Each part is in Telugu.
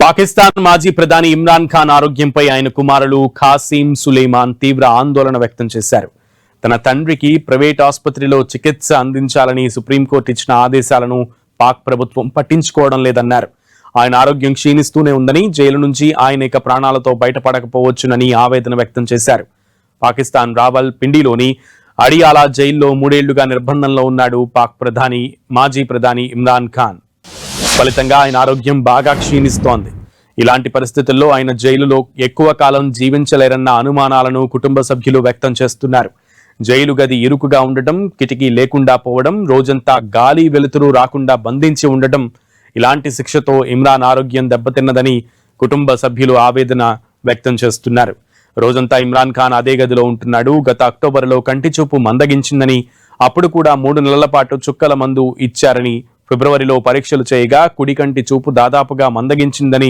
పాకిస్తాన్ మాజీ ప్రధాని ఇమ్రాన్ ఖాన్ ఆరోగ్యంపై ఆయన కుమారులు ఖాసిం సులేమాన్ తీవ్ర ఆందోళన వ్యక్తం చేశారు. తన తండ్రికి ప్రైవేట్ ఆసుపత్రిలో చికిత్స అందించాలని సుప్రీంకోర్టు ఇచ్చిన ఆదేశాలను పాక్ ప్రభుత్వం పట్టించుకోవడం లేదన్నారు. ఆయన ఆరోగ్యం క్షీణిస్తూనే ఉందని, జైలు నుంచి ఆయన ఇక ప్రాణాలతో బయటపడకపోవచ్చునని ఆవేదన వ్యక్తం చేశారు. పాకిస్తాన్ రావల్ పిండిలోని అడియాలా జైల్లో 3 ఏళ్లుగా నిర్బంధంలో ఉన్నాడు మాజీ ప్రధాని ఇమ్రాన్ ఖాన్. ఫలితంగా ఆయన ఆరోగ్యం బాగా క్షీణిస్తోంది. ఇలాంటి పరిస్థితుల్లో ఆయన జైలులో ఎక్కువ కాలం జీవించలేరన్న అనుమానాలను కుటుంబ సభ్యులు వ్యక్తం చేస్తున్నారు. జైలు గది ఇరుకుగా ఉండటం, కిటికీ లేకుండా పోవడం, రోజంతా గాలి వెలుతురు రాకుండా బంధించి ఉండటం, ఇలాంటి శిక్షతో ఇమ్రాన్ ఆరోగ్యం దెబ్బతిన్నదని కుటుంబ సభ్యులు ఆవేదన వ్యక్తం చేస్తున్నారు. రోజంతా ఇమ్రాన్ ఖాన్ అదే గదిలో ఉంటున్నాడు. గత అక్టోబర్లో కంటి చూపు మందగించిందని, అప్పుడు కూడా 3 నెలల పాటు చుక్కల మందు ఇచ్చారని, ఫిబ్రవరిలో పరీక్షలు చేయగా కుడి కంటి చూపు దాదాపుగా మందగించిందని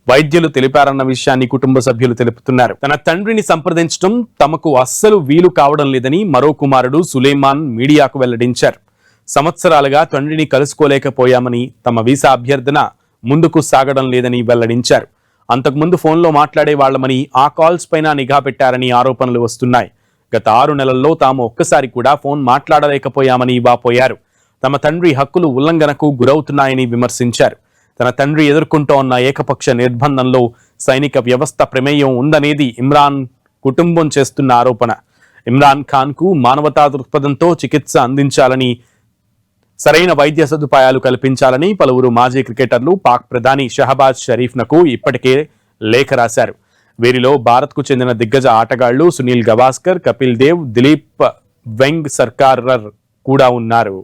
వైద్యులు తెలిపారన్న విషయాన్ని కుటుంబ సభ్యులు తెలుపుతున్నారు. తన తండ్రిని సంప్రదించడం తమకు అస్సలు వీలు కావడం లేదని మరో కుమారుడు సులేమాన్ మీడియాకు వెల్లడించారు. సంవత్సరాలుగా తండ్రిని కలుసుకోలేకపోయామని, తమ వీసా అభ్యర్థన ముందుకు సాగడం లేదని వెల్లడించారు. అంతకుముందు ఫోన్లో మాట్లాడే వాళ్లమని, ఆ కాల్స్ పైన నిఘా పెట్టారని ఆరోపణలు వస్తున్నాయి. గత 6 నెలల్లో తాము ఒక్కసారి కూడా ఫోన్ మాట్లాడలేకపోయామని వాపోయారు. తమ తండ్రి హక్కులు ఉల్లంఘనకు గురవుతున్నాయని విమర్శించారు. తన తండ్రి ఎదుర్కొంటోన్న ఏకపక్ష నిర్బంధంలో సైనిక వ్యవస్థ ప్రమేయం ఉందనేది ఇమ్రాన్ కుటుంబం చేస్తున్న ఆరోపణ. ఇమ్రాన్ ఖాన్ కు మానవతా దృక్పథంతో చికిత్స అందించాలని, సరైన వైద్య సదుపాయాలు కల్పించాలని పలువురు మాజీ క్రికెటర్లు పాక్ ప్రధాని షహబాజ్ షరీఫ్నకు ఇప్పటికే లేఖ రాశారు. వీరిలో భారత్కు చెందిన దిగ్గజ ఆటగాళ్లు సునీల్ గవాస్కర్, కపిల్ దేవ్, దిలీప్ వెంగ్ సర్కారర్ కూడా ఉన్నారు.